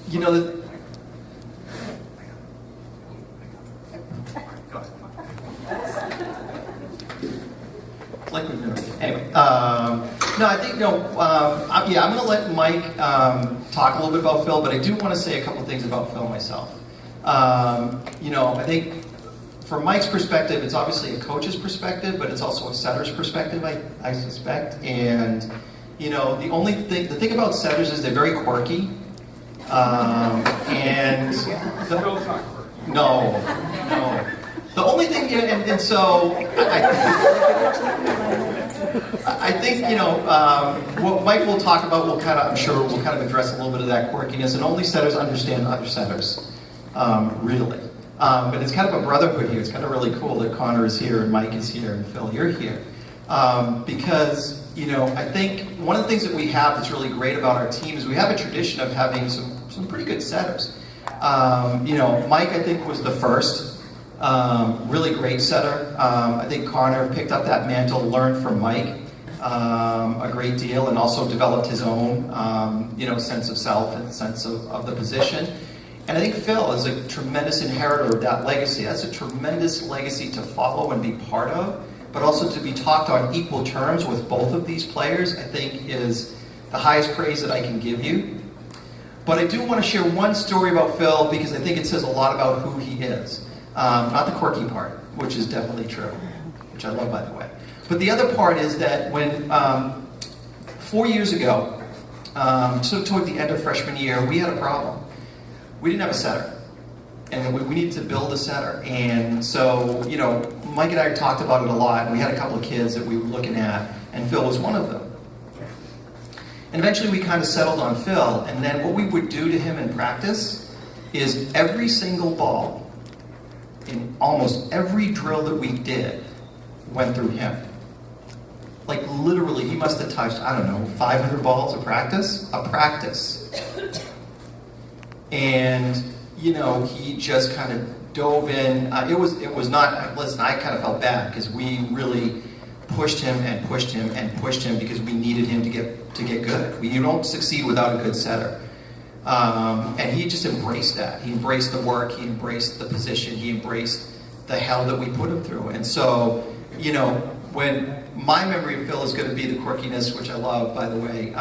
you know, like we've never. Anyway, no, I think yeah, I'm going to let Mike talk a little bit about Phil, but I do want to say a couple things about Phil myself. You know, I think from Mike's perspective, it's obviously a coach's perspective, but it's also a setter's perspective, I suspect. And you know, the thing about setters is they're very quirky. And no. The only thing, and so I think, you know, what Mike will talk about, I'm sure we'll kind of address a little bit of that quirkiness, and only setters understand other setters, really. But it's kind of a brotherhood here. It's kind of really cool that Connor is here, and Mike is here, and Phil, you're here. Because, you know, I think one of the things that we have that's really great about our team is we have a tradition of having some pretty good setters. You know, Mike, I think, was the first. Really great setter. I think Connor picked up that mantle, learned from Mike a great deal, and also developed his own, you know, sense of self and sense of the position. And I think Phil is a tremendous inheritor of that legacy. That's a tremendous legacy to follow and be part of, but also to be talked on equal terms with both of these players, I think is the highest praise that I can give you. But I do want to share one story about Phil because I think it says a lot about who he is. Not the quirky part, which is definitely true, which I love, by the way. But the other part is that when 4 years ago, so toward the end of freshman year, we had a problem. We didn't have a setter, and we needed to build a setter. And so, you know, Mike and I talked about it a lot, and we had a couple of kids that we were looking at, and Phil was one of them. And eventually we kind of settled on Phil, and then what we would do to him in practice is every single ball, in almost every drill that we did, went through him. Like literally, he must have touched, I don't know, 500 balls a practice. And, you know, he just kind of dove in. It was not, listen, I kind of felt bad because we really pushed him because we needed him to get good. You don't succeed without a good setter. And he just embraced that. He embraced the work, he embraced the position, he embraced the hell that we put him through. And so, you know, when my memory of Phil is going to be the quirkiness, which I love, by the way,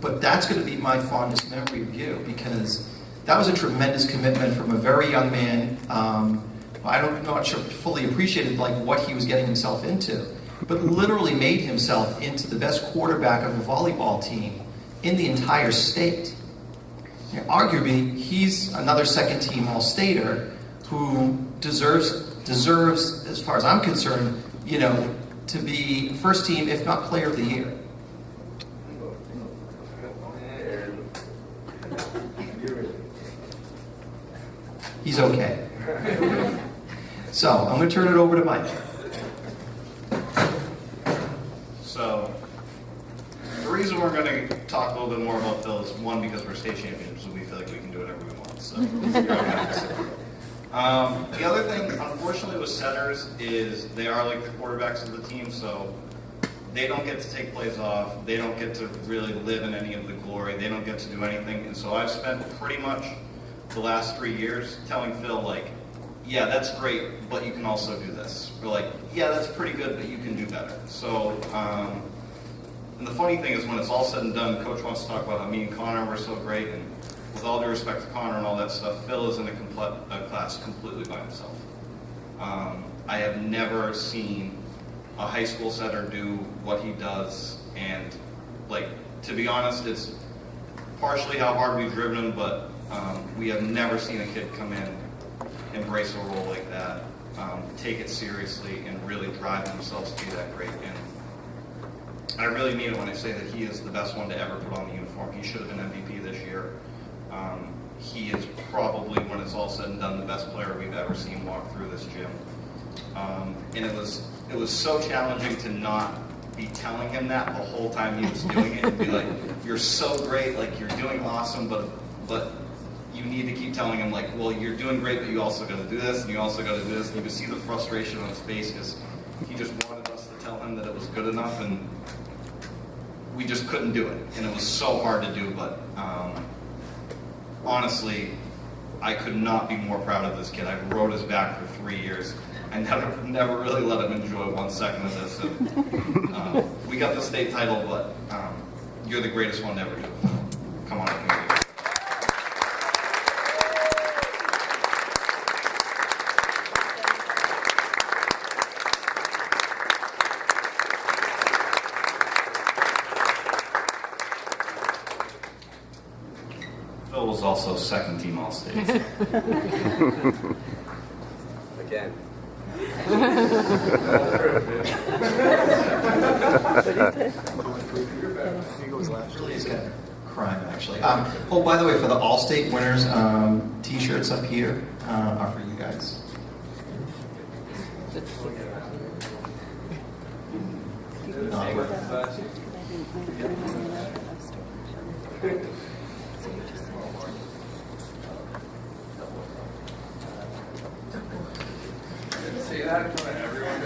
but that's going to be my fondest memory of you, because that was a tremendous commitment from a very young man. I'm not sure fully appreciated like what he was getting himself into, but literally made himself into the best quarterback of a volleyball team in the entire state. You know, arguably, he's another second-team All-Stater who deserves, as far as I'm concerned, you know, to be first team, if not player of the year. He's okay. So, I'm going to turn it over to Mike. So, the reason we're going to talk a little bit more about Phil is, one, because we're state champions, so we feel like we can do whatever we want. So, the other thing, unfortunately, with setters is they are like the quarterbacks of the team, so they don't get to take plays off. They don't get to really live in any of the glory. They don't get to do anything. And so I've spent pretty much the last 3 years telling Phil, like, yeah, that's great, but you can also do this. Or like, yeah, that's pretty good, but you can do better. So, and the funny thing is when it's all said and done, Coach wants to talk about how me and Connor were so great, and with all due respect to Connor and all that stuff, Phil is in a class completely by himself. I have never seen a high school setter do what he does, and like, to be honest, it's partially how hard we've driven him, but we have never seen a kid come in, embrace a role like that, take it seriously, and really drive themselves to be that great. And I really mean it when I say that he is the best one to ever put on the uniform. He should have been MVP this year. He is probably, when it's all said and done, the best player we've ever seen walk through this gym. And it was so challenging to not be telling him that the whole time he was doing it, and be like, you're so great, like you're doing awesome, but you need to keep telling him, like, well, you're doing great, but you also got to do this, and you also got to do this. And you could see the frustration on his face because he just wanted us to tell him that it was good enough, and we just couldn't do it. And it was so hard to do, but honestly, I could not be more proud of this kid. I rode his back for 3 years. I never really let him enjoy 1 second of this. And, we got the state title, but you're the greatest one to ever do it. Come on, community. Phil was also second team All-State. Again. Really is kind of crime, actually. Oh, by the way, for the All-State winners, T-shirts up here are for you guys. See that in front of everyone.